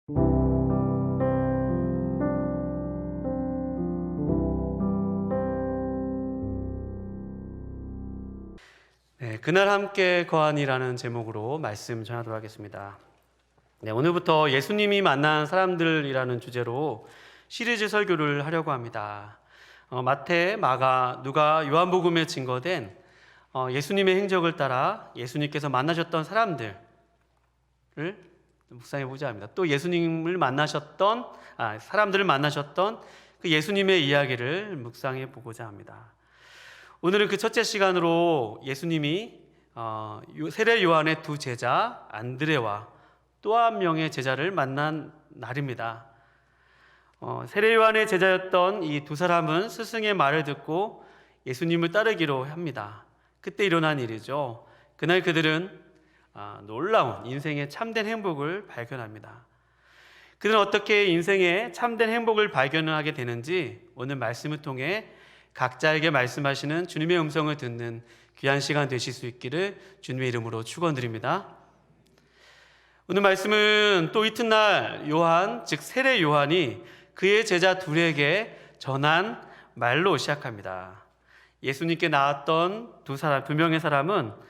네, 그날 함께 거하니라는 제목으로 말씀 전하도록 하겠습니다. 네, 오늘부터 예수님이 만난 사람들이라는 주제로 시리즈 설교를 하려고 합니다. 마태, 마가, 누가, 요한복음에 증거된 예수님의 행적을 따라 예수님께서 만나셨던 사람들을 묵상해 보자 합니다. 또 예수님을 만나셨던 사람들을 만나셨던 그 예수님의 이야기를 묵상해 보고자 합니다. 오늘은 그 첫째 시간으로 예수님이 세례 요한의 두 제자 안드레와 또 한 명의 제자를 만난 날입니다. 세례 요한의 제자였던 이 두 사람은 스승의 말을 듣고 예수님을 따르기로 합니다. 그때 일어난 일이죠. 그날 그들은 놀라운 인생의 참된 행복을 발견합니다. 그들은 어떻게 인생의 참된 행복을 발견하게 되는지 오늘 말씀을 통해 각자에게 말씀하시는 주님의 음성을 듣는 귀한 시간 되실 수 있기를 주님의 이름으로 축원드립니다. 오늘 말씀은 또 이튿날 요한, 즉 세례 요한이 그의 제자 둘에게 전한 말로 시작합니다. 예수님께 나왔던 두 명의 사람은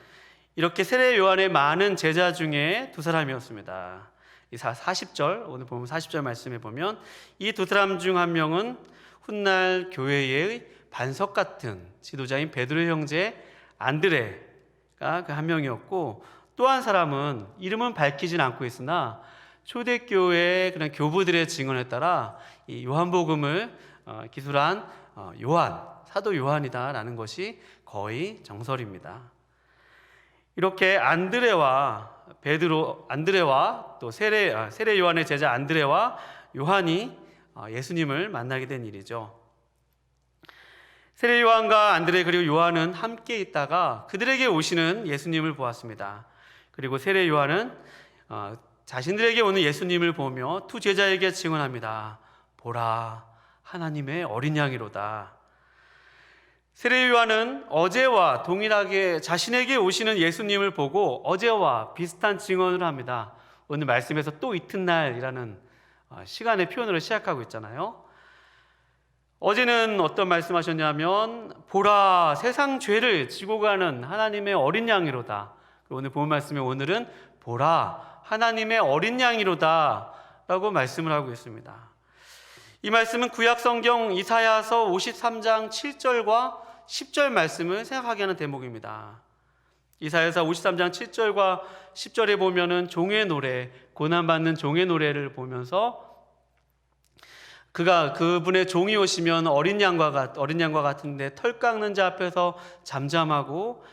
이렇게 세례 요한의 많은 제자 중에 두 사람이었습니다. 이 40절, 오늘 보면 40절 말씀에 보면 이 두 사람 중 한 명은 훗날 교회의 반석 같은 지도자인 베드로의 형제 안드레가 그 한 명이었고, 또 한 사람은 이름은 밝히진 않고 있으나 초대교회 그런 교부들의 증언에 따라 이 요한복음을 기술한 사도 요한이다라는 것이 거의 정설입니다. 이렇게 안드레와 또 세례 요한의 제자 안드레와 요한이 예수님을 만나게 된 일이죠. 세례 요한과 안드레 그리고 요한은 함께 있다가 그들에게 오시는 예수님을 보았습니다. 그리고 세례 요한은 자신들에게 오는 예수님을 보며 두 제자에게 증언합니다. 보라, 하나님의 어린 양이로다. 세례 요한은 어제와 동일하게 자신에게 오시는 예수님을 보고 어제와 비슷한 증언을 합니다. 오늘 말씀에서 또 이튿날이라는 시간의 표현으로 시작하고 있잖아요. 어제는 어떤 말씀하셨냐면 보라, 세상 죄를 지고 가는 하나님의 어린 양이로다. 오늘 본 말씀에 오늘은 보라, 하나님의 어린 양이로다 라고 말씀을 하고 있습니다. 이 말씀은 구약 성경 이사야서 53장 7절과 10절 말씀을 생각하게 하는 대목입니다. 이사야서 53장 7절과 10절에 보면은 종의 노래, 고난받는 종의 노래를 보면서 그분의 종이 오시면 어린 양과 같은데 털 깎는 자 앞에서 잠잠하고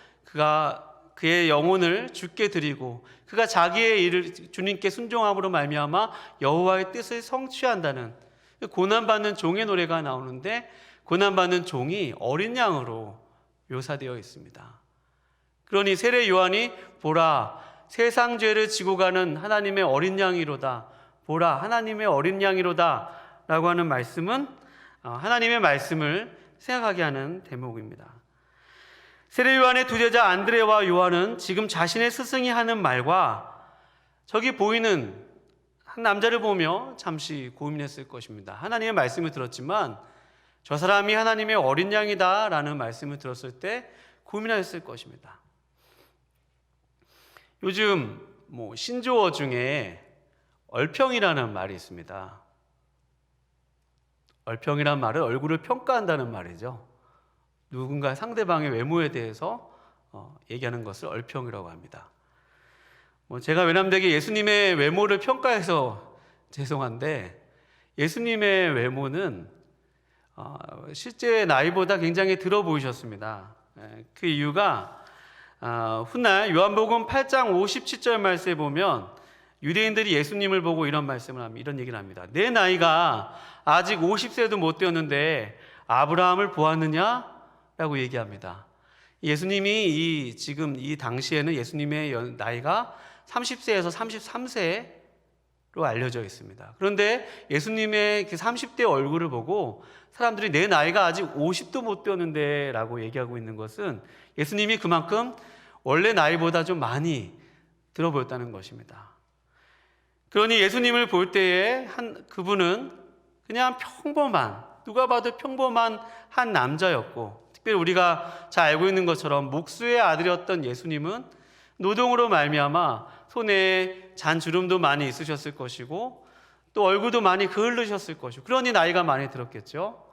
그의 영혼을 주께 드리고 그가 자기의 일을 주님께 순종함으로 말미암아 여호와의 뜻을 성취한다는 고난받는 종의 노래가 나오는데, 고난받는 종이 어린 양으로 묘사되어 있습니다. 그러니 세례 요한이 보라, 세상 죄를 지고 가는 하나님의 어린 양이로다, 보라, 하나님의 어린 양이로다 라고 하는 말씀은 하나님의 말씀을 생각하게 하는 대목입니다. 세례 요한의 두 제자 안드레와 요한은 지금 자신의 스승이 하는 말과 저기 보이는 한 남자를 보며 잠시 고민했을 것입니다. 하나님의 말씀을 들었지만 저 사람이 하나님의 어린 양이다 라는 말씀을 들었을 때 고민하였을 것입니다. 요즘 신조어 중에 얼평이라는 말이 있습니다. 얼평이란 말은 얼굴을 평가한다는 말이죠. 누군가 상대방의 외모에 대해서 얘기하는 것을 얼평이라고 합니다. 제가 외람되게 예수님의 외모를 평가해서 죄송한데, 예수님의 외모는 실제 나이보다 굉장히 들어 보이셨습니다. 그 이유가 훗날 요한복음 8장 57절 말씀에 보면 유대인들이 예수님을 보고 이런 얘기를 합니다. 내 나이가 아직 50세도 못 되었는데 아브라함을 보았느냐? 라고 얘기합니다. 예수님이 지금 이 당시에는 예수님의 나이가 30세에서 33세로 알려져 있습니다. 그런데 예수님의 그 30대 얼굴을 보고 사람들이 내 나이가 아직 50도 못 되었는데 라고 얘기하고 있는 것은 예수님이 그만큼 원래 나이보다 좀 많이 들어 보였다는 것입니다. 그러니 예수님을 볼 때에 그분은 그냥 누가 봐도 평범한 한 남자였고, 특별히 우리가 잘 알고 있는 것처럼 목수의 아들이었던 예수님은 노동으로 말미암아 손에 잔주름도 많이 있으셨을 것이고 또 얼굴도 많이 게을르셨을 것이고, 그러니 나이가 많이 들었겠죠.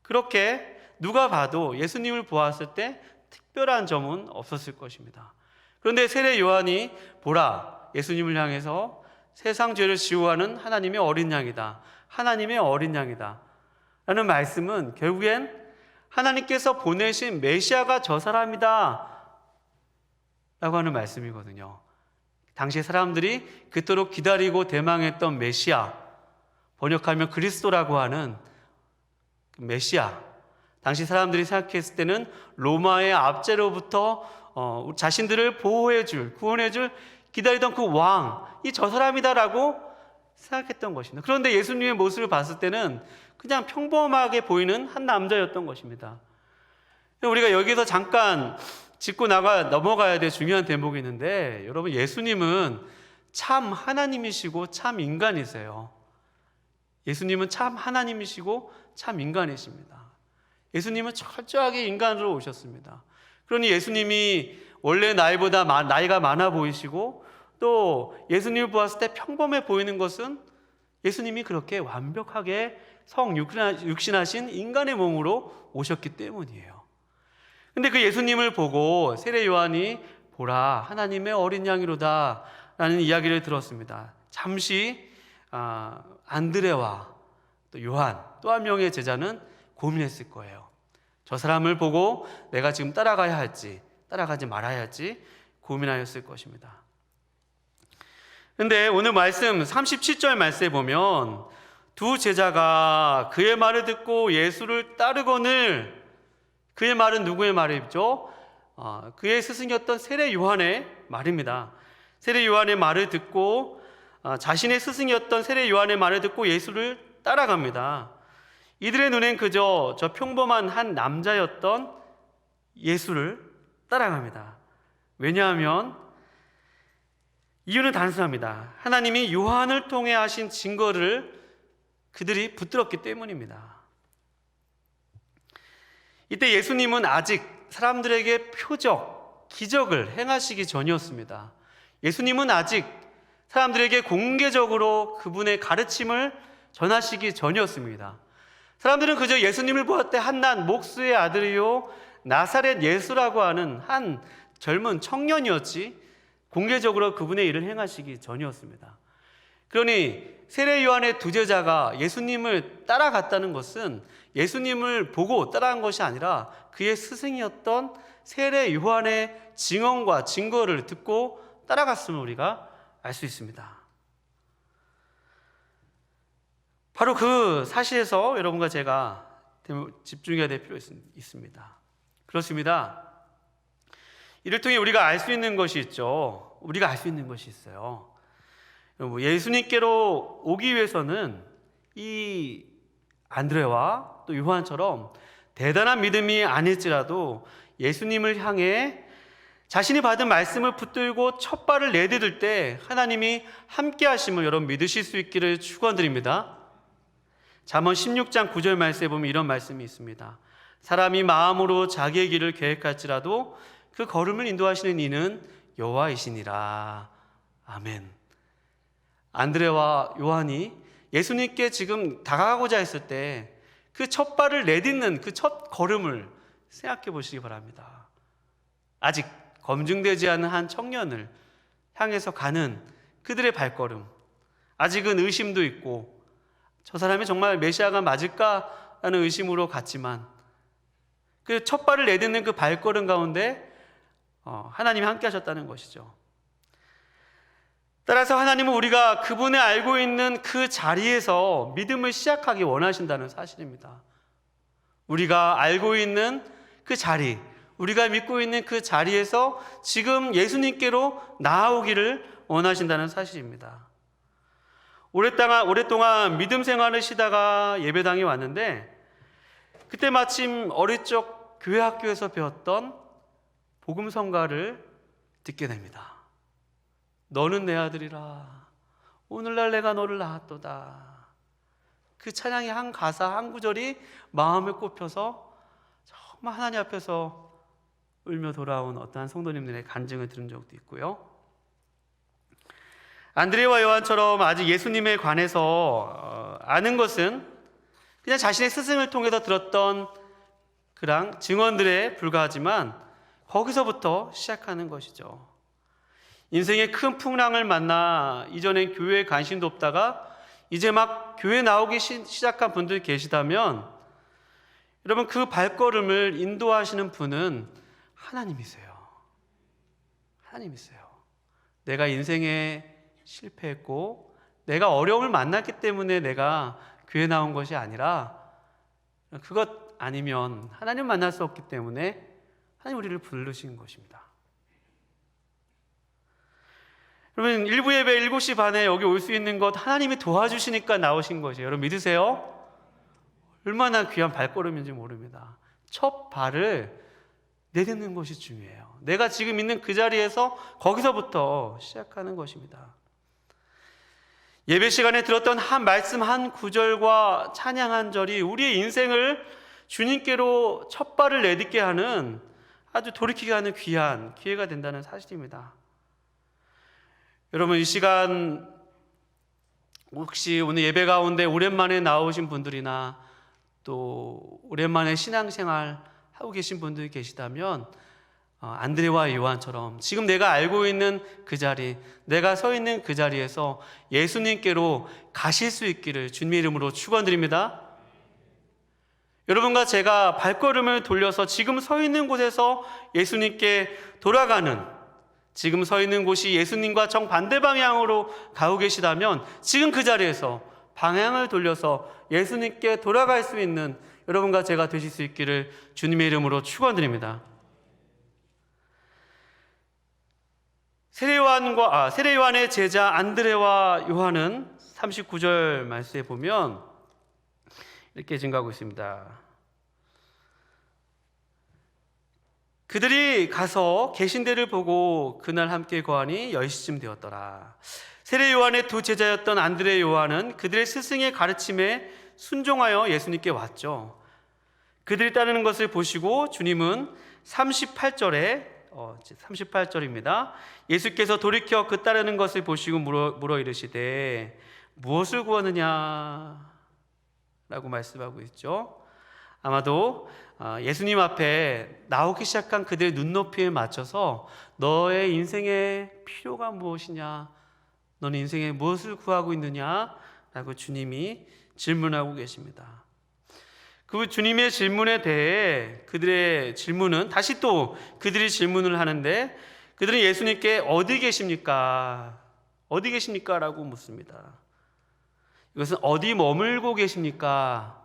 그렇게 누가 봐도 예수님을 보았을 때 특별한 점은 없었을 것입니다. 그런데 세례 요한이 보라, 예수님을 향해서 세상 죄를 지우하는 하나님의 어린 양이다, 하나님의 어린 양이다 라는 말씀은 결국엔 하나님께서 보내신 메시아가 저 사람이다 라고 하는 말씀이거든요. 당시 사람들이 그토록 기다리고 대망했던 메시아, 번역하면 그리스도라고 하는 메시아, 당시 사람들이 생각했을 때는 로마의 압제로부터 자신들을 보호해줄, 구원해줄 기다리던 그 왕이 저 사람이다라고 생각했던 것입니다. 그런데 예수님의 모습을 봤을 때는 그냥 평범하게 보이는 한 남자였던 것입니다. 우리가 여기서 잠깐 짚고 넘어가야 될 중요한 대목이 있는데, 여러분, 예수님은 참 하나님이시고 참 인간이세요. 예수님은 참 하나님이시고 참 인간이십니다. 예수님은 철저하게 인간으로 오셨습니다. 그러니 예수님이 원래 나이보다 나이가 많아 보이시고 또 예수님을 보았을 때 평범해 보이는 것은 예수님이 그렇게 완벽하게 육신하신 인간의 몸으로 오셨기 때문이에요. 근데 그 예수님을 보고 세례 요한이 보라, 하나님의 어린 양이로다 라는 이야기를 들었습니다. 잠시 안드레와 또 요한, 또 한 명의 제자는 고민했을 거예요. 저 사람을 보고 내가 지금 따라가야 할지 따라가지 말아야 할지 고민하였을 것입니다. 그런데 오늘 말씀 37절 말씀에 보면 두 제자가 그의 말을 듣고 예수를 따르거늘, 그의 말은 누구의 말이죠? 그의 스승이었던 세례 요한의 말입니다. 세례 요한의 말을 듣고 자신의 스승이었던 세례 요한의 말을 듣고 예수를 따라갑니다. 이들의 눈엔 그저 저 평범한 한 남자였던 예수를 따라갑니다. 왜냐하면 이유는 단순합니다. 하나님이 요한을 통해 하신 증거를 그들이 붙들었기 때문입니다. 이때 예수님은 아직 사람들에게 표적, 기적을 행하시기 전이었습니다. 예수님은 아직 사람들에게 공개적으로 그분의 가르침을 전하시기 전이었습니다. 사람들은 그저 예수님을 보았을 때 한낱 목수의 아들이요 나사렛 예수라고 하는 한 젊은 청년이었지 공개적으로 그분의 일을 행하시기 전이었습니다. 그러니 세례 요한의 두 제자가 예수님을 따라갔다는 것은 예수님을 보고 따라간 것이 아니라 그의 스승이었던 세례 요한의 증언과 증거를 듣고 따라갔음을 우리가 알 수 있습니다. 바로 그 사실에서 여러분과 제가 집중해야 될 필요가 있습니다. 그렇습니다. 이를 통해 우리가 알 수 있는 것이 있죠. 우리가 알 수 있는 것이 있어요. 예수님께로 오기 위해서는 이 안드레와 또 요한처럼 대단한 믿음이 아닐지라도 예수님을 향해 자신이 받은 말씀을 붙들고 첫 발을 내디딜 때 하나님이 함께 하심을 여러분 믿으실 수 있기를 축원드립니다. 잠언 16장 9절 말씀에 보면 이런 말씀이 있습니다. 사람이 마음으로 자기의 길을 계획할지라도 그 걸음을 인도하시는 이는 여호와이시니라. 아멘. 안드레와 요한이 예수님께 지금 다가가고자 했을 때 그 첫 발을 내딛는 그 첫 걸음을 생각해 보시기 바랍니다. 아직 검증되지 않은 한 청년을 향해서 가는 그들의 발걸음, 아직은 의심도 있고 저 사람이 정말 메시아가 맞을까라는 의심으로 갔지만 그 첫 발을 내딛는 그 발걸음 가운데 하나님이 함께 하셨다는 것이죠. 따라서 하나님은 우리가 그분의 알고 있는 그 자리에서 믿음을 시작하기 원하신다는 사실입니다. 우리가 알고 있는 그 자리, 우리가 믿고 있는 그 자리에서 지금 예수님께로 나아오기를 원하신다는 사실입니다. 오랫동안 믿음 생활을 쉬다가 예배당에 왔는데 그때 마침 어릴 적 교회 학교에서 배웠던 복음성가를 듣게 됩니다. 너는 내 아들이라, 오늘날 내가 너를 낳았도다. 그 찬양의 한 가사 한 구절이 마음에 꼽혀서 정말 하나님 앞에서 울며 돌아온 어떠한 성도님들의 간증을 들은 적도 있고요. 안드레와 요한처럼 아직 예수님에 관해서 아는 것은 그냥 자신의 스승을 통해서 들었던 그런 증언들에 불과하지만 거기서부터 시작하는 것이죠. 인생의 큰 풍랑을 만나 이전엔 교회에 관심도 없다가 이제 막 교회 나오기 시작한 분들 계시다면 여러분, 그 발걸음을 인도하시는 분은 하나님이세요. 하나님이세요. 내가 인생에 실패했고 내가 어려움을 만났기 때문에 내가 교회 나온 것이 아니라 그것 아니면 하나님 만날 수 없기 때문에 하나님 우리를 부르신 것입니다. 여러분, 일부 예배 7시 반에 여기 올 수 있는 것 하나님이 도와주시니까 나오신 것이에요. 여러분 믿으세요? 얼마나 귀한 발걸음인지 모릅니다. 첫 발을 내딛는 것이 중요해요. 내가 지금 있는 그 자리에서 거기서부터 시작하는 것입니다. 예배 시간에 들었던 한 말씀 한 구절과 찬양 한 절이 우리의 인생을 주님께로 첫 발을 내딛게 하는 아주 돌이키게 하는 귀한 기회가 된다는 사실입니다. 여러분, 이 시간 혹시 오늘 예배 가운데 오랜만에 나오신 분들이나 또 오랜만에 신앙생활 하고 계신 분들이 계시다면 안드레와 요한처럼 지금 내가 알고 있는 그 자리, 내가 서 있는 그 자리에서 예수님께로 가실 수 있기를 주님의 이름으로 축원드립니다. 여러분과 제가 발걸음을 돌려서 지금 서 있는 곳에서 예수님께 돌아가는, 지금 서 있는 곳이 예수님과 정반대 방향으로 가고 계시다면 지금 그 자리에서 방향을 돌려서 예수님께 돌아갈 수 있는 여러분과 제가 되실 수 있기를 주님의 이름으로 축원드립니다. 세례 요한의 제자 안드레와 요한은 39절 말씀에 보면 이렇게 증가하고 있습니다. 그들이 가서 계신 데를 보고 그날 함께 거하니 10시쯤 되었더라. 세례 요한의 두 제자였던 안드레 요한은 그들의 스승의 가르침에 순종하여 예수님께 왔죠. 그들이 따르는 것을 보시고 주님은 38절입니다. 예수께서 돌이켜 그 따르는 것을 보시고 물어 이르시되 무엇을 구하느냐 라고 말씀하고 있죠. 아마도 예수님 앞에 나오기 시작한 그들의 눈높이에 맞춰서 너의 인생의 필요가 무엇이냐, 너는 인생에 무엇을 구하고 있느냐 라고 주님이 질문하고 계십니다. 그 주님의 질문에 대해 그들의 질문은 다시 또 그들이 질문을 하는데 그들은 예수님께 어디 계십니까? 어디 계십니까? 라고 묻습니다. 이것은 어디 머물고 계십니까?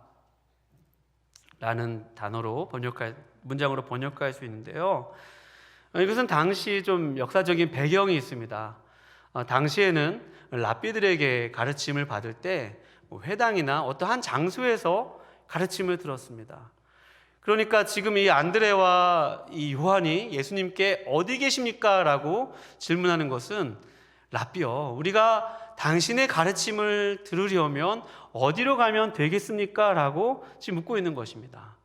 라는 문장으로 번역할 수 있는데요. 이것은 당시 좀 역사적인 배경이 있습니다. 당시에는 랍비들에게 가르침을 받을 때 회당이나 어떠한 장소에서 가르침을 들었습니다. 그러니까 지금 이 안드레와 이 요한이 예수님께 어디 계십니까? 라고 질문하는 것은 랍비요, 우리가 당신의 가르침을 들으려면 어디로 가면 되겠습니까? 라고 지금 묻고 있는 것입니다.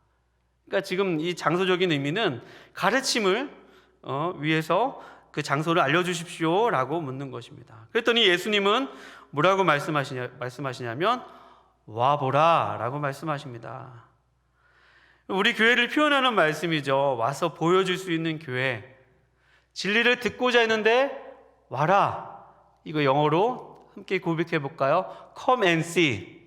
그러니까 지금 이 장소적인 의미는 가르침을 위해서 그 장소를 알려주십시오 라고 묻는 것입니다. 그랬더니 예수님은 뭐라고 말씀하시냐면 와보라 라고 말씀하십니다. 우리 교회를 표현하는 말씀이죠. 와서 보여줄 수 있는 교회. 진리를 듣고자 했는데 와라. 이거 영어로 함께 고백해 볼까요? Come and see.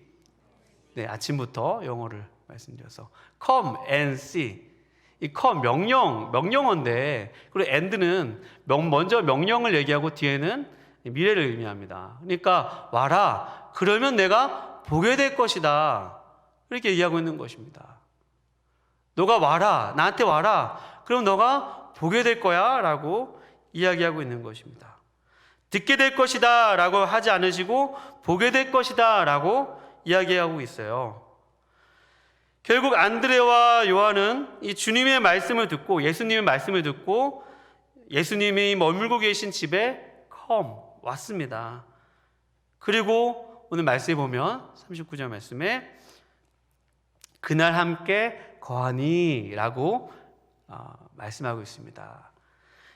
네, 아침부터 영어를 말씀드려서 Come and see. 이 come 명령어인데, 그리고 and는 먼저 명령을 얘기하고 뒤에는 미래를 의미합니다. 그러니까 와라. 그러면 내가 보게 될 것이다. 이렇게 얘기하고 있는 것입니다. 너가 와라. 나한테 와라. 그럼 너가 보게 될 거야. 라고 이야기하고 있는 것입니다. 듣게 될 것이다. 라고 하지 않으시고 보게 될 것이다. 라고 이야기하고 있어요. 결국 안드레와 요한은 이 주님의 말씀을 듣고 예수님의 말씀을 듣고 예수님이 머물고 계신 집에 왔습니다. 그리고 오늘 말씀에 보면 39절 말씀에 그날 함께 거하니 라고 말씀하고 있습니다.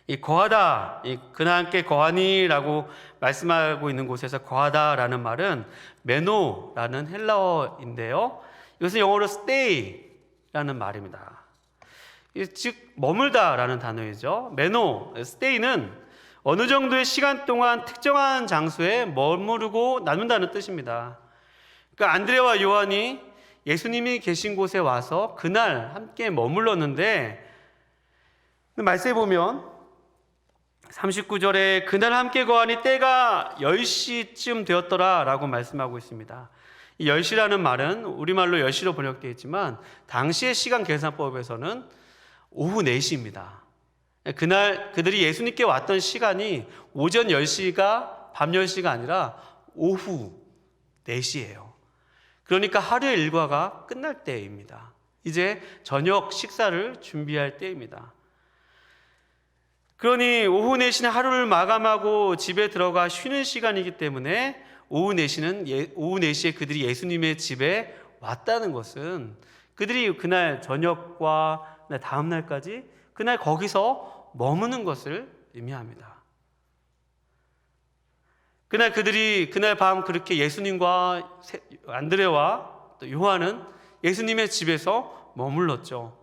이 거하다, 그날 함께 거하니 라고 말씀하고 있는 곳에서 거하다 라는 말은 메노라는 헬라어인데요, 이것은 영어로 stay 라는 말입니다. 즉 머물다 라는 단어이죠. 메노, stay는 어느 정도의 시간 동안 특정한 장소에 머무르고 나눈다는 뜻입니다. 그러니까 안드레와 요한이 예수님이 계신 곳에 와서 그날 함께 머물렀는데, 말씀해 보면 39절에 그날 함께 거하니 때가 10시쯤 되었더라 라고 말씀하고 있습니다. 이 10시라는 말은 우리말로 10시로 번역되어 있지만 당시의 시간 계산법에서는 오후 4시입니다. 그날 그들이 예수님께 왔던 시간이 오전 10시가 밤 10시가 아니라 오후 4시예요. 그러니까 하루의 일과가 끝날 때입니다. 이제 저녁 식사를 준비할 때입니다. 그러니 오후 4시는 하루를 마감하고 집에 들어가 쉬는 시간이기 때문에 오후 4시에 그들이 예수님의 집에 왔다는 것은 그들이 그날 저녁과 다음 날까지 그날 거기서 머무는 것을 의미합니다. 그날 밤 그렇게 예수님과 안드레와 또 요한은 예수님의 집에서 머물렀죠.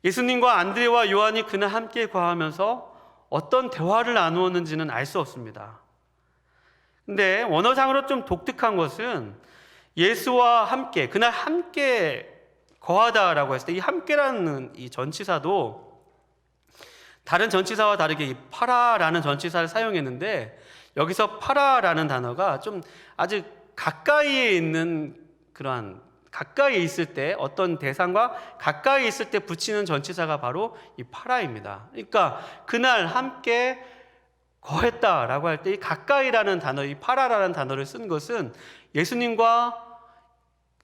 예수님과 안드레와 요한이 그날 함께 거하면서 어떤 대화를 나누었는지는 알 수 없습니다. 근데 원어상으로 좀 독특한 것은 예수와 함께, 그날 함께 거하다라고 했을 때 이 함께라는 이 전치사도 다른 전치사와 다르게 이 파라라는 전치사를 사용했는데, 여기서 파라라는 단어가 좀 아주 가까이에 있는 그러한, 가까이에 있을 때, 어떤 대상과 가까이 있을 때 붙이는 전치사가 바로 이 파라입니다. 그러니까 그날 함께 거했다라고 할 때 이 가까이라는 단어, 이 파라라는 단어를 쓴 것은 예수님과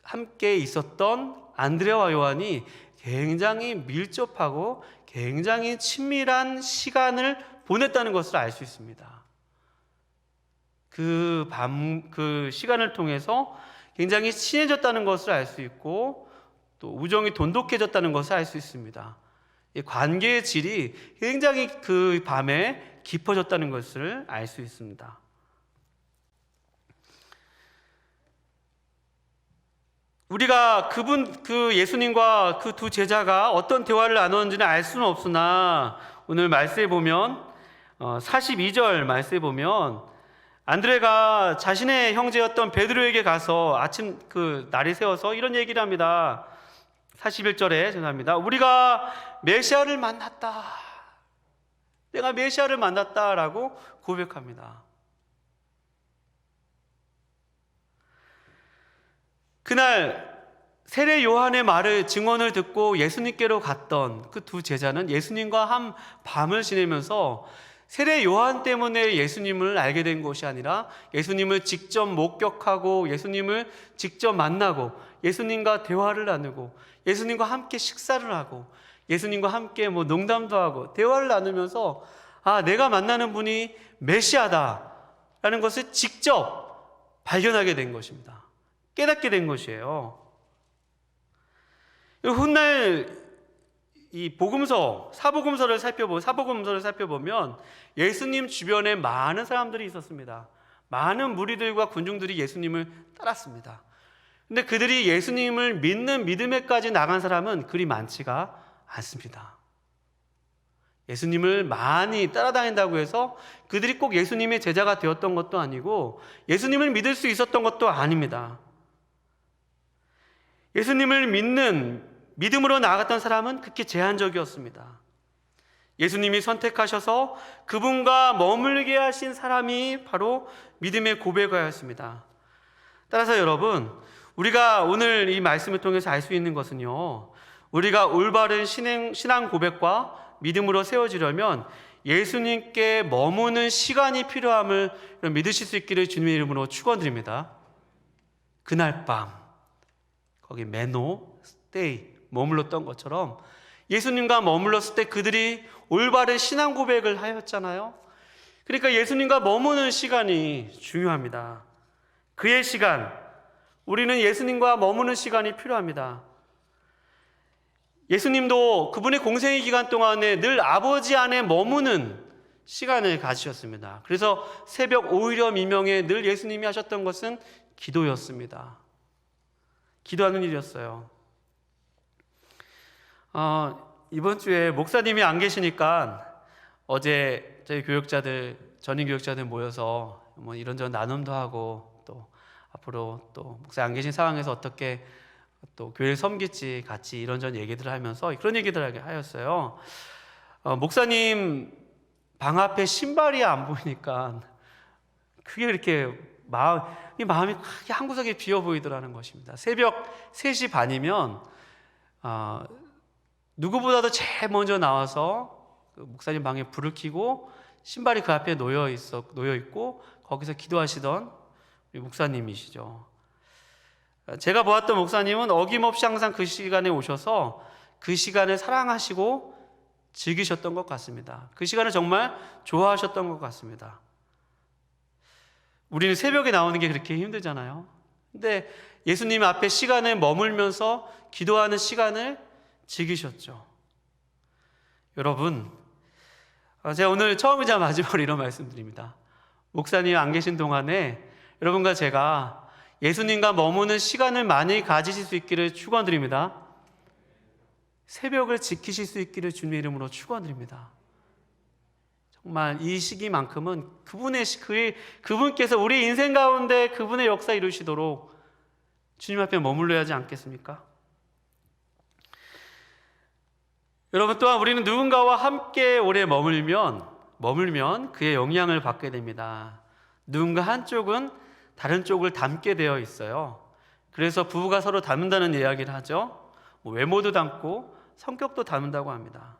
함께 있었던 안드레와 요한이 굉장히 밀접하고 굉장히 친밀한 시간을 보냈다는 것을 알 수 있습니다. 그 시간을 통해서 굉장히 친해졌다는 것을 알 수 있고, 또 우정이 돈독해졌다는 것을 알 수 있습니다. 이 관계의 질이 굉장히 그 밤에 깊어졌다는 것을 알 수 있습니다. 우리가 그 예수님과 그 두 제자가 어떤 대화를 나눴는지는 알 수는 없으나, 오늘 말씀에 보면 42절 말씀에 보면 안드레가 자신의 형제였던 베드로에게 가서 아침 날이 새어서 이런 얘기를 합니다. 41절에 죄송합니다. 우리가 메시아를 만났다. 내가 메시아를 만났다라고 고백합니다. 그날 세례 요한의 말을 증언을 듣고 예수님께로 갔던 그 두 제자는 예수님과 한 밤을 지내면서 세례 요한 때문에 예수님을 알게 된 것이 아니라 예수님을 직접 목격하고 예수님을 직접 만나고 예수님과 대화를 나누고 예수님과 함께 식사를 하고 예수님과 함께 농담도 하고 대화를 나누면서 내가 만나는 분이 메시아다라는 것을 직접 발견하게 된 것입니다. 깨닫게 된 것이에요. 훗날 이 사복음서를 살펴보면 예수님 주변에 많은 사람들이 있었습니다. 많은 무리들과 군중들이 예수님을 따랐습니다. 근데 그들이 예수님을 믿는 믿음에까지 나간 사람은 그리 많지가 않습니다. 예수님을 많이 따라다닌다고 해서 그들이 꼭 예수님의 제자가 되었던 것도 아니고 예수님을 믿을 수 있었던 것도 아닙니다. 예수님을 믿음으로 나아갔던 사람은 극히 제한적이었습니다. 예수님이 선택하셔서 그분과 머물게 하신 사람이 바로 믿음의 고백하였습니다. 따라서 여러분, 우리가 오늘 이 말씀을 통해서 알 수 있는 것은요, 우리가 올바른 신앙 고백과 믿음으로 세워지려면 예수님께 머무는 시간이 필요함을 믿으실 수 있기를 주님의 이름으로 축원드립니다. 그날 밤 거기 메노, 스테이 머물렀던 것처럼 예수님과 머물렀을 때 그들이 올바른 신앙 고백을 하였잖아요. 그러니까 예수님과 머무는 시간이 중요합니다. 그의 시간, 우리는 예수님과 머무는 시간이 필요합니다. 예수님도 그분의 공생의 기간 동안에 늘 아버지 안에 머무는 시간을 가지셨습니다. 그래서 새벽 오일여 미명에 늘 예수님이 하셨던 것은 기도였습니다. 기도하는 일이었어요. 이번 주에 목사님이 안 계시니까 어제 저희 교역자들, 전임 교역자들 모여서 뭐 이런저런 나눔도 하고 또 앞으로 또 목사 안 계신 상황에서 어떻게 또 교회를 섬길지 같이 이런저런 얘기들을 하면서 그런 얘기들을 하였어요. 목사님 방 앞에 신발이 안 보이니까 그게 이렇게 마음이 크게 한 구석에 비어 보이더라는 것입니다. 새벽 3시 반이면 누구보다도 제일 먼저 나와서 그 목사님 방에 불을 켜고 신발이 그 앞에 놓여 있고 거기서 기도하시던 우리 목사님이시죠. 제가 보았던 목사님은 어김없이 항상 그 시간에 오셔서 그 시간을 사랑하시고 즐기셨던 것 같습니다. 그 시간을 정말 좋아하셨던 것 같습니다. 우리는 새벽에 나오는 게 그렇게 힘들잖아요. 근데 예수님 앞에 시간을 머물면서 기도하는 시간을 즐기셨죠. 여러분, 제가 오늘 처음이자 마지막으로 이런 말씀드립니다. 목사님 안 계신 동안에 여러분과 제가 예수님과 머무는 시간을 많이 가지실 수 있기를 축원드립니다. 새벽을 지키실 수 있기를 주님의 이름으로 축원드립니다. 정말 이 시기만큼은 그분께서 우리 인생 가운데 그분의 역사 이루시도록 주님 앞에 머물러야 하지 않겠습니까? 여러분, 또한 우리는 누군가와 함께 오래 머물면 그의 영향을 받게 됩니다. 누군가 한쪽은 다른 쪽을 닮게 되어 있어요. 그래서 부부가 서로 닮는다는 이야기를 하죠. 외모도 닮고 성격도 닮는다고 합니다.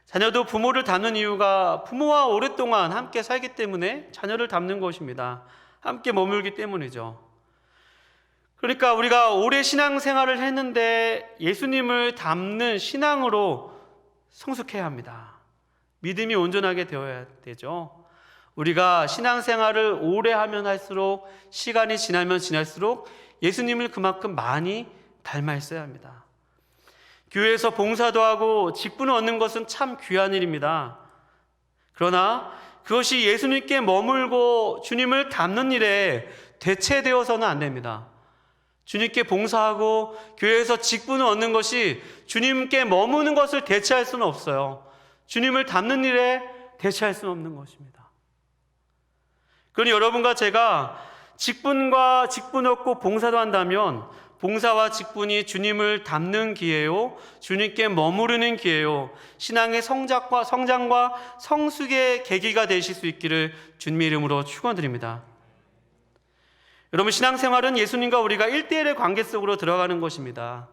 자녀도 부모를 닮는 이유가 부모와 오랫동안 함께 살기 때문에 자녀를 닮는 것입니다. 함께 머물기 때문이죠. 그러니까 우리가 오래 신앙생활을 했는데 예수님을 닮는 신앙으로 성숙해야 합니다. 믿음이 온전하게 되어야 되죠. 우리가 신앙생활을 오래 하면 할수록, 시간이 지나면 지날수록 예수님을 그만큼 많이 닮아 있어야 합니다. 교회에서 봉사도 하고 직분을 얻는 것은 참 귀한 일입니다. 그러나 그것이 예수님께 머물고 주님을 닮는 일에 대체되어서는 안 됩니다. 주님께 봉사하고 교회에서 직분을 얻는 것이 주님께 머무는 것을 대체할 수는 없어요. 주님을 닮는 일에 대체할 수는 없는 것입니다. 그러니 여러분과 제가 직분과 직분 얻고 봉사도 한다면 봉사와 직분이 주님을 닮는 기회요, 주님께 머무르는 기회요, 신앙의 성장과 성숙의 계기가 되실 수 있기를 주님의 이름으로 축원드립니다. 여러분, 신앙생활은 예수님과 우리가 1대1의 관계 속으로 들어가는 것입니다.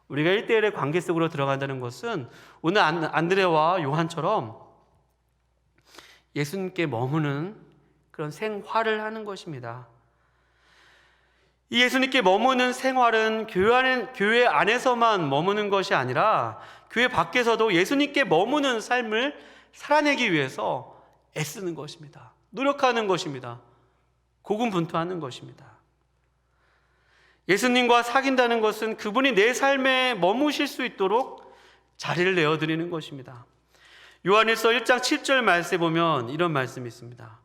우리가 1대1의 관계 속으로 들어간다는 것은 오늘 안드레와 요한처럼 예수님께 머무는 그런 생활을 하는 것입니다. 이 예수님께 머무는 생활은 교회 안에서만 머무는 것이 아니라 교회 밖에서도 예수님께 머무는 삶을 살아내기 위해서 애쓰는 것입니다. 노력하는 것입니다. 고군분투하는 것입니다. 예수님과 사귄다는 것은 그분이 내 삶에 머무실 수 있도록 자리를 내어드리는 것입니다. 요한일서 1장 7절 말씀에 보면 이런 말씀이 있습니다.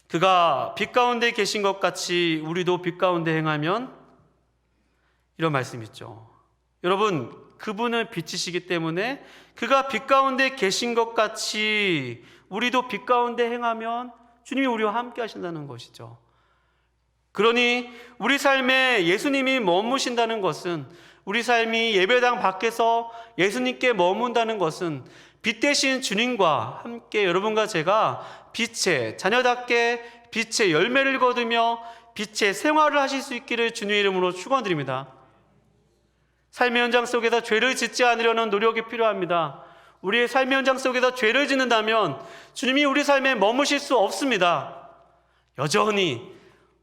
그가 빛 가운데 계신 것 같이 우리도 빛 가운데 행하면, 이런 말씀이 있죠. 여러분, 그분은 빛이시기 때문에 그가 빛 가운데 계신 것 같이 우리도 빛 가운데 행하면 주님이 우리와 함께 하신다는 것이죠. 그러니 우리 삶에 예수님이 머무신다는 것은, 우리 삶이 예배당 밖에서 예수님께 머문다는 것은 빛 대신 주님과 함께 여러분과 제가 빛의 자녀답게 빛의 열매를 거두며 빛의 생활을 하실 수 있기를 주님의 이름으로 축원드립니다. 삶의 현장 속에서 죄를 짓지 않으려는 노력이 필요합니다. 우리의 삶의 현장 속에서 죄를 짓는다면 주님이 우리 삶에 머무실 수 없습니다. 여전히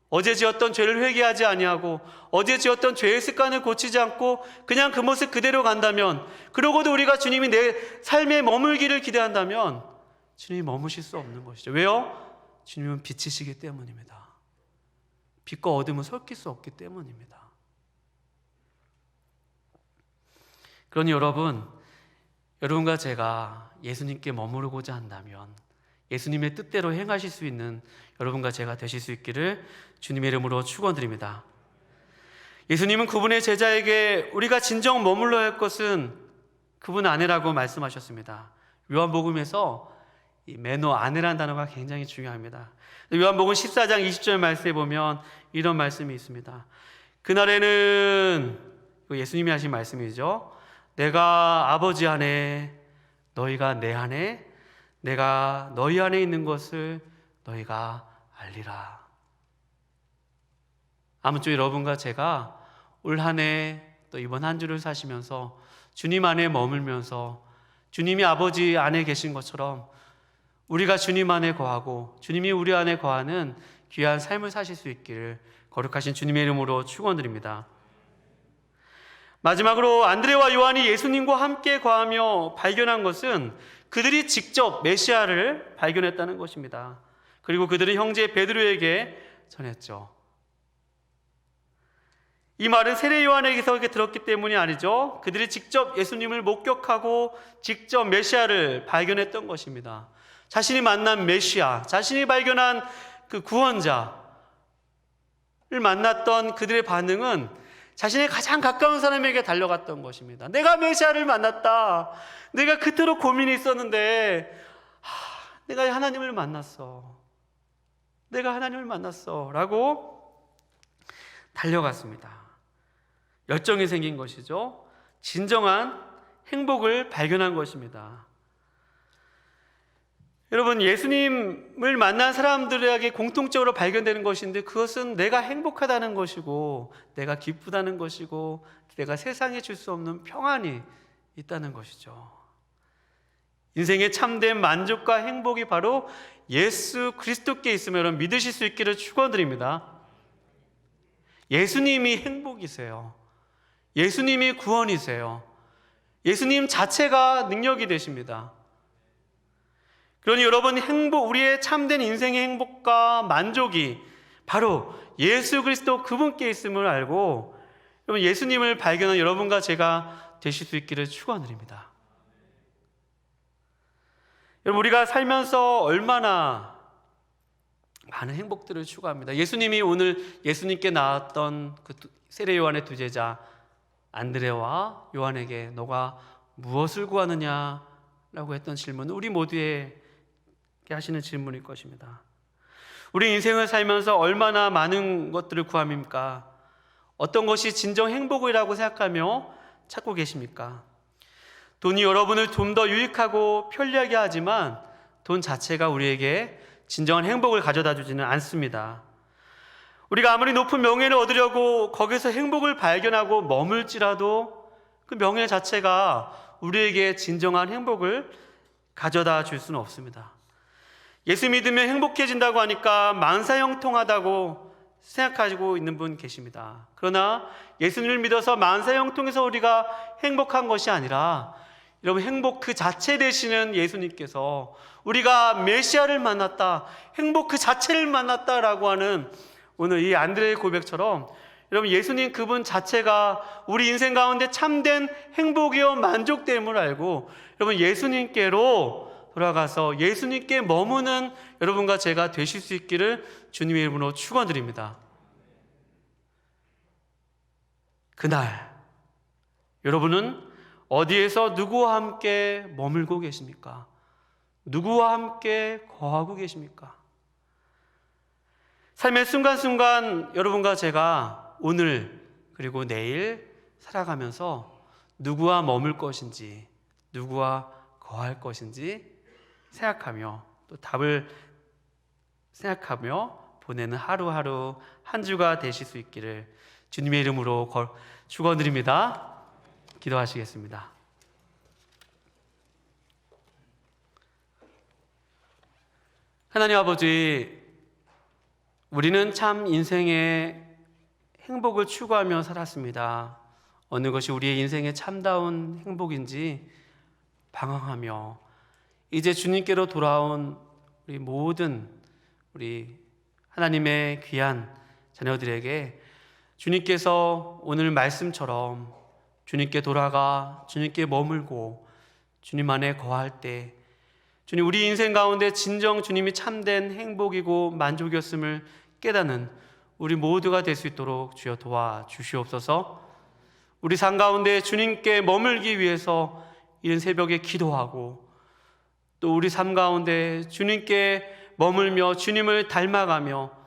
어제 지었던 죄를 회개하지 아니하고 어제 지었던 죄의 습관을 고치지 않고 그냥 그 모습 그대로 간다면, 그러고도 우리가 주님이 내 삶에 머물기를 기대한다면 주님이 머무실 수 없는 것이죠. 왜요? 주님은 빛이시기 때문입니다. 빛과 어둠은 섞일 수 없기 때문입니다. 그러니 여러분과 제가 예수님께 머무르고자 한다면 예수님의 뜻대로 행하실 수 있는 여러분과 제가 되실 수 있기를 주님의 이름으로 축원드립니다. 예수님은 그분의 제자에게 우리가 진정 머물러야 할 것은 그분 안에라고 말씀하셨습니다. 요한복음에서 이 매너 안에라는 단어가 굉장히 중요합니다. 요한복음 14장 20절 말씀에 보면 이런 말씀이 있습니다. 그날에는, 예수님이 하신 말씀이죠. 내가 아버지 안에, 너희가 내 안에, 내가 너희 안에 있는 것을 너희가 알리라. 아무쪼 여러분과 제가 올 한 해 또 이번 한 주를 사시면서 주님 안에 머물면서 주님이 아버지 안에 계신 것처럼 우리가 주님 안에 거하고 주님이 우리 안에 거하는 귀한 삶을 사실 수 있기를 거룩하신 주님의 이름으로 축원드립니다. 마지막으로 안드레와 요한이 예수님과 함께 거하며 발견한 것은 그들이 직접 메시아를 발견했다는 것입니다. 그리고 그들은 형제 베드로에게 전했죠. 이 말은 세례 요한에게서 들었기 때문이 아니죠. 그들이 직접 예수님을 목격하고 직접 메시아를 발견했던 것입니다. 자신이 만난 메시아, 자신이 발견한 그 구원자를 만났던 그들의 반응은 자신의 가장 가까운 사람에게 달려갔던 것입니다. 내가 메시아를 만났다. 내가 그토록 고민이 있었는데 내가 하나님을 만났어. 내가 하나님을 만났어 라고 달려갔습니다. 열정이 생긴 것이죠. 진정한 행복을 발견한 것입니다. 여러분, 예수님을 만난 사람들에게 공통적으로 발견되는 것인데 그것은 내가 행복하다는 것이고 내가 기쁘다는 것이고 내가 세상에 줄 수 없는 평안이 있다는 것이죠. 인생의 참된 만족과 행복이 바로 예수 그리스도께 있음을 여러분 믿으실 수 있기를 축원드립니다. 예수님이 행복이세요. 예수님이 구원이세요. 예수님 자체가 능력이 되십니다. 그러니 여러분, 우리의 참된 인생의 행복과 만족이 바로 예수 그리스도 그분께 있음을 알고 여러분 예수님을 발견한 여러분과 제가 되실 수 있기를 축원드립니다. 여러분, 우리가 살면서 얼마나 많은 행복들을 추구합니다. 예수님이 오늘 예수님께 나왔던 그 세례 요한의 두 제자 안드레와 요한에게 너가 무엇을 구하느냐라고 했던 질문은 우리 모두에게 하시는 질문일 것입니다. 우리 인생을 살면서 얼마나 많은 것들을 구합니까? 어떤 것이 진정 행복이라고 생각하며 찾고 계십니까? 돈이 여러분을 좀 더 유익하고 편리하게 하지만 돈 자체가 우리에게 진정한 행복을 가져다 주지는 않습니다. 우리가 아무리 높은 명예를 얻으려고 거기서 행복을 발견하고 머물지라도 그 명예 자체가 우리에게 진정한 행복을 가져다 줄 수는 없습니다. 예수 믿으면 행복해진다고 하니까 만사형통하다고 생각하고 있는 분 계십니다. 그러나 예수님을 믿어서 만사형통해서 우리가 행복한 것이 아니라 여러분, 행복 그 자체 되시는 예수님께서 우리가 메시아를 만났다, 행복 그 자체를 만났다라고 하는 오늘 이 안드레의 고백처럼 여러분 예수님 그분 자체가 우리 인생 가운데 참된 행복이요 만족됨을 알고 여러분 예수님께로 돌아가서 예수님께 머무는 여러분과 제가 되실 수 있기를 주님의 이름으로 축원드립니다. 그날 여러분은 어디에서 누구와 함께 머물고 계십니까? 누구와 함께 거하고 계십니까? 삶의 순간순간 여러분과 제가 오늘 그리고 내일 살아가면서 누구와 머물 것인지 누구와 거할 것인지 생각하며 또 답을 생각하며 보내는 하루하루 한 주가 되실 수 있기를 주님의 이름으로 축원드립니다. 기도하시겠습니다. 하나님 아버지, 우리는 참 인생의 행복을 추구하며 살았습니다. 어느 것이 우리의 인생의 참다운 행복인지 방황하며 이제 주님께로 돌아온 우리 모든 우리 하나님의 귀한 자녀들에게 주님께서 오늘 말씀처럼 주님께 돌아가 주님께 머물고 주님 안에 거할 때 주님, 우리 인생 가운데 진정 주님이 참된 행복이고 만족이었음을 깨닫는 우리 모두가 될 수 있도록 주여 도와주시옵소서. 우리 삶 가운데 주님께 머물기 위해서 이른 새벽에 기도하고 또 우리 삶 가운데 주님께 머물며 주님을 닮아가며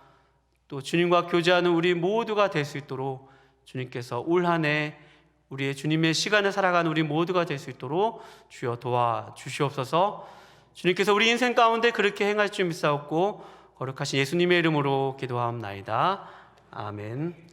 또 주님과 교제하는 우리 모두가 될 수 있도록 주님께서 올 한 해 우리의 주님의 시간을 살아가는 우리 모두가 될 수 있도록 주여 도와주시옵소서. 주님께서 우리 인생 가운데 그렇게 행할 줄 믿사옵고 거룩하신 예수님의 이름으로 기도하옵나이다. 아멘.